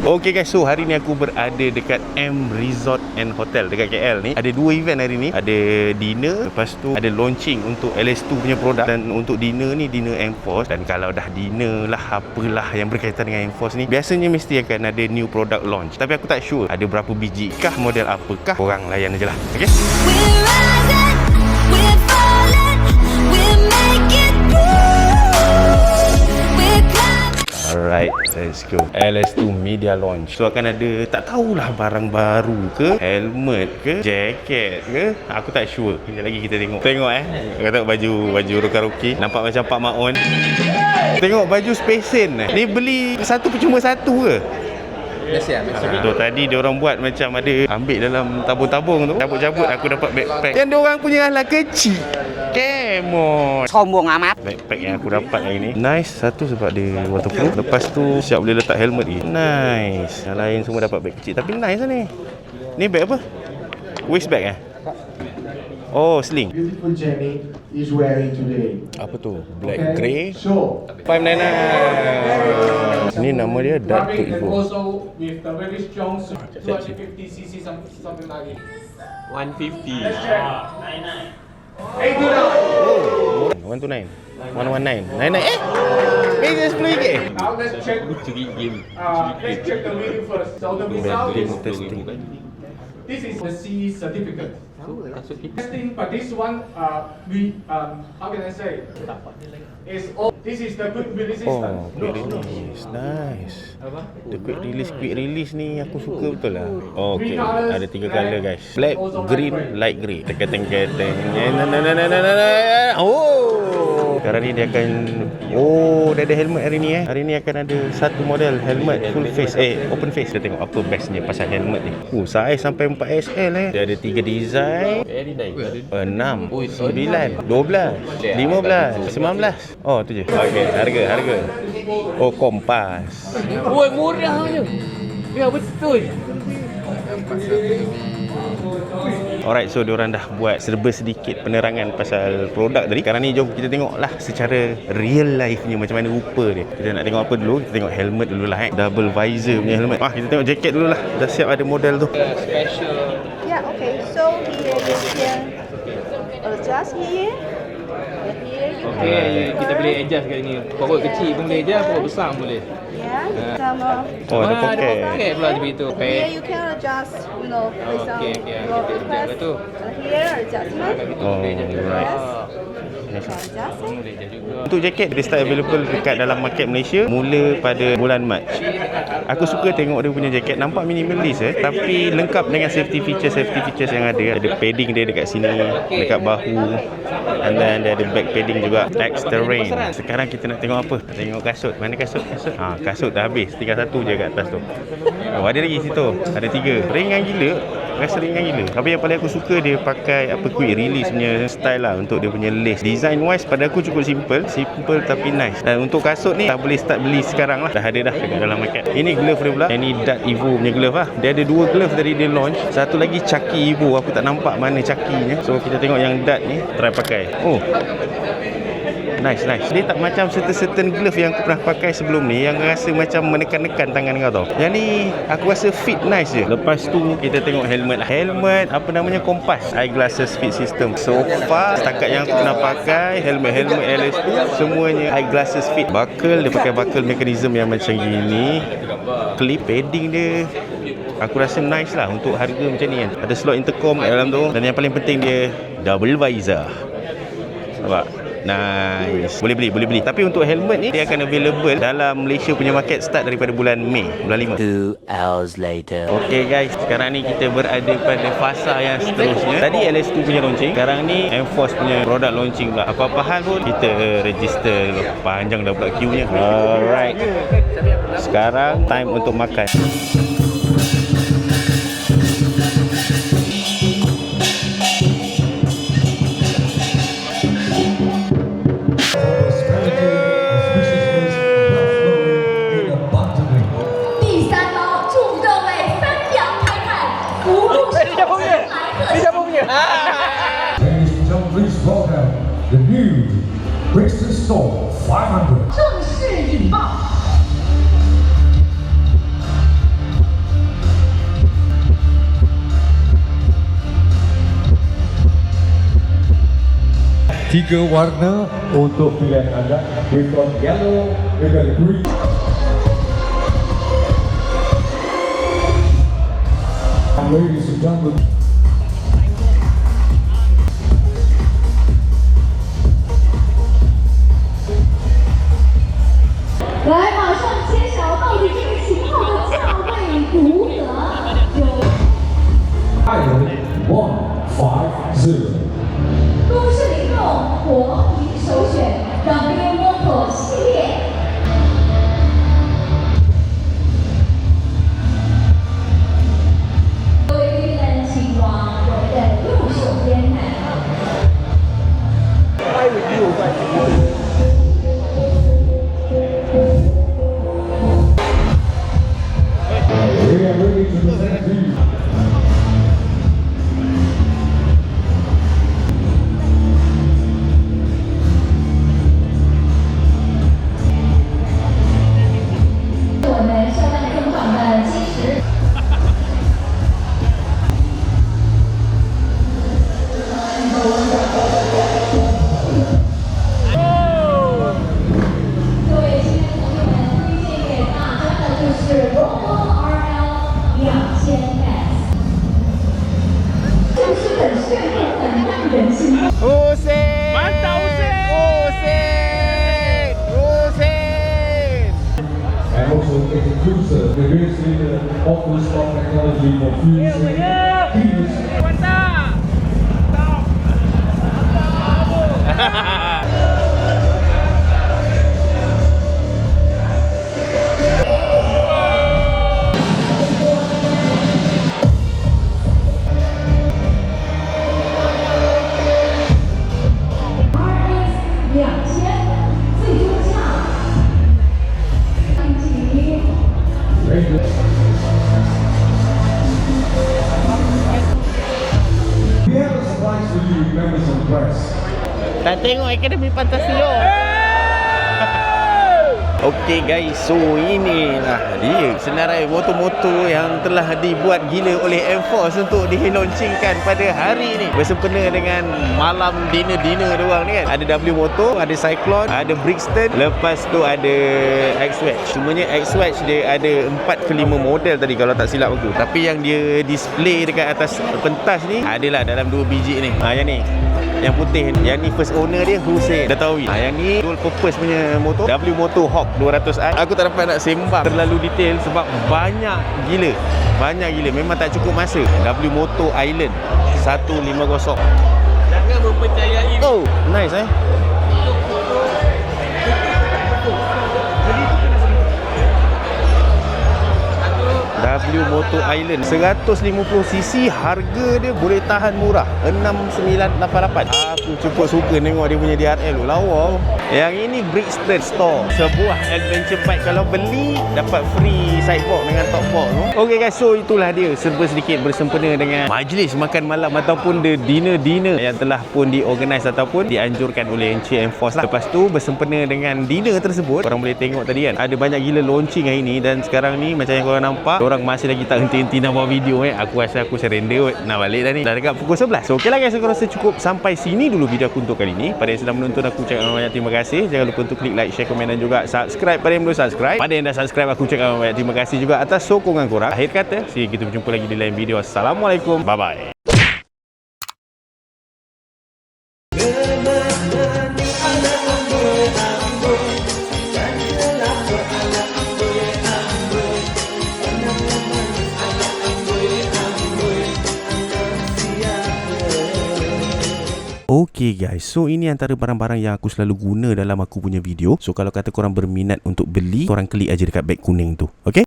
Okay guys, so hari ni aku berada dekat M Resort and Hotel dekat KL ni. Ada dua event hari ni. Ada dinner, lepas tu ada launching untuk LS2 punya produk. Dan untuk dinner ni, dinner M-Force. Dan kalau dah dinner lah, apalah yang berkaitan dengan M-Force ni, biasanya mesti akan ada new product launch. Tapi aku tak sure ada berapa biji kah, model apakah. Korang layan je lah. Okay? Alright, let's go. LS2 media launch. So akan ada, tak tahulah barang baru ke, helmet ke, jaket ke, aku tak sure. Sekejap lagi kita tengok. Tengok kata baju Roka-Roki. Nampak macam Pak Maon. Tengok baju Spacen. Ni beli satu percuma satu ke? Biasa. Tu tadi dia orang buat macam ada ambil dalam tabung-tabung tu, cabut-cabut aku dapat backpack. Yang dia orang punya lah kecil. Kemon. Sombong amat. Backpack yang aku dapat hari ni nice. Satu sebab dia waterproof. Lepas tu siap boleh letak helmet ni. Nice. Yang lain semua dapat bag kecil. Tapi nice lah ni. Ni bag apa? Waist bag Oh, sling. Beautiful Jenny is wearing today. Apa tu? Black grey. So 599. Ni nama dia Dark to Evo. Also with the very strong 250cc something like it. 150. 829. 129. 119. 99. Beza RM10. Now let's check. Curi game. Let's check the video first. So the result is Testing. this is the CE certificate. Testing, but this one we how can I say? Is all this is the quick release system. Quick release. Nice. The quick release ni aku suka betul lah. Okay, ada 3 color guys. Black, green, light grey. Teketeng-keteng. Oh, sekarang ni dia akan dia ada helmet hari ni Hari ni akan ada satu model helmet full face, open face. Kita tengok apa bestnya pasal helmet ni. Saiz sampai 4XL Dia ada 3 design. Very nice. 6, 9, 12, 15, 19. Oh, tu je. Okey, harga. Oh, kompas. Oi, murah je. Ya, betul. Alright, so diorang dah buat serba sedikit penerangan pasal produk tadi. Sekarang ni jom kita tengoklah secara real life nya macam mana rupa dia. Kita nak tengok apa dulu? Kita tengok helmet dulu lah Double visor punya helmet. Kita tengok jaket dulu lah. Dah siap ada model tu. Special. Yeah, okay. So here you can adjust here. Here you can Okay, kita boleh adjust kat ni. Perut kecil pun boleh adjust, perut besar pun boleh. Yeah. Sama. Ada Ada poket. poket pula seperti itu. Here you can adjust, based on Okay, your kita request. adjust tu. Here adjustment. Boleh adjust juga. right. Yes. Adjust it. Boleh adjust juga. Untuk jaket dia start available dekat dalam market Malaysia mula pada bulan Mac. Aku suka tengok dia punya jaket, nampak minimalis tapi lengkap dengan safety features yang ada. Ada padding dia dekat sini, dekat bahu, and then dia ada back padding juga. X-Terrain. Sekarang kita nak tengok apa? Tengok kasut. Mana kasut? Kasut dah habis, tinggal satu je kat atas tu. Ada lagi situ. Ada 3. Ringan gila. Rasa ringan gila. Tapi yang paling aku suka dia pakai quick release punya style lah untuk dia punya lace. Design wise pada aku cukup simple tapi nice. Dan untuk kasut ni dah boleh start beli sekarang lah. Dah ada dah dekat dalam market. Ini glove dia pula. Yang ni Dart Evo punya glove lah. Dia ada 2 glove dari dia launch. Satu lagi Chucky Evo. Aku tak nampak mana Chucky-nya. So kita tengok yang Dart ni. Try pakai. Nice. Dia tak macam certain glove yang aku pernah pakai sebelum ni yang rasa macam menekan-nekan tangan kau tau. Yang ni aku rasa fit nice je. Lepas tu kita tengok helmet lah. Helmet apa namanya, kompas. Eyeglasses fit system. So far setakat yang aku pernah pakai helmet LS2 semuanya eyeglasses fit. Buckle dia pakai buckle mechanism yang macam gini. Clip padding dia aku rasa nice lah untuk harga macam ni kan. Ada slot intercom kat dalam tu. Dan yang paling penting dia double visor. Nampak? Nice. Boleh beli. Tapi untuk helmet ni dia akan available dalam Malaysia punya market start daripada bulan Mei, bulan 5. 2 hours later. Okay guys, sekarang ni kita berada pada fasa yang seterusnya. Tadi LS2 punya launching, sekarang ni M-Force punya product launching pula. Apa-apa hal pun kita register dulu. Panjang dah pula queue-nya. Alright. Sekarang time untuk makan. Ladies and gentlemen, please welcome the new Brixton Soul 500. 正式引爆。3 warna untuk pilihan anda. We've got yellow, we've got green. And ladies and gentlemen, 来，马上揭晓到底这个型号的价位如何？有150. 都市民众国民首选 W Moto 系列。各位贵宾们，请往我们的右手边看。 we are ready to present to you. 我们销量增长的基石。各位亲爱的同学们，推荐给大家的就是 Volvo RL 2000 Max， 就是很炫酷、很让人心动。 Husin! Mantap Husin! Husin! And also it's a cruiser, the greatest leader of the sport technology for fusing keyless. RX 2000最终价1级。 We have a surprise for you, members of the press. Tak tengok Akademi Fantasio. Okey guys, so inilah dia senarai motor-motor yang telah dibuat gila oleh M-Force untuk dilaunchingkan pada hari ini bersempena dengan malam dinner diorang ni kan. Ada W Moto, ada Cyclone, ada Brixton, lepas tu ada X-Wedge. Cumanya X-Wedge dia ada 4 ke 5 model tadi kalau tak silap aku. Tapi yang dia display dekat atas pentas ni adalah dalam 2 biji ni. Yang ni. Yang putih ni. Yang ni first owner dia Husin Datawi. Yang ni dual purpose punya motor, W Moto Hawk 200i. Aku tak dapat nak sembang terlalu detail sebab banyak gila. Memang tak cukup masa. W Moto Island 150. Jangan mempercayai. Oh, nice W Moto Island 150cc, harga dia boleh tahan murah 6988. Aku cukup suka tengok dia punya DRL lawa. Yang ini Brixton Store, sebuah adventure bike, kalau beli dapat free sideboard dengan top box tu. Okey guys, so itulah dia serba sedikit bersempena dengan majlis makan malam ataupun the dinner yang telah pun diorganize ataupun dianjurkan oleh Encik M-Force lah. Lepas tu bersempena dengan dinner tersebut, korang boleh tengok tadi kan, ada banyak gila launching hari ni. Dan sekarang ni macam yang korang nampak, orang masih lagi tak henti-henti nak buat video Aku rasa aku surrender nak balik dah ni. Dah dekat pukul 11. So okey lah guys, aku rasa cukup sampai sini dulu video aku untuk kali ni. Pada yang sedang menonton, aku ucapkan banyak terima kasih. Jangan lupa untuk klik like, share, komen dan juga subscribe pada yang belum subscribe. Pada yang dah subscribe, aku ucapkan banyak terima kasih juga atas sokongan korang. Akhir kata, see, kita berjumpa lagi di lain video. Assalamualaikum, bye bye. Okay guys, so ini antara barang-barang yang aku selalu guna dalam aku punya video. So kalau kata korang berminat untuk beli, korang klik aja dekat beg kuning tu. Okay?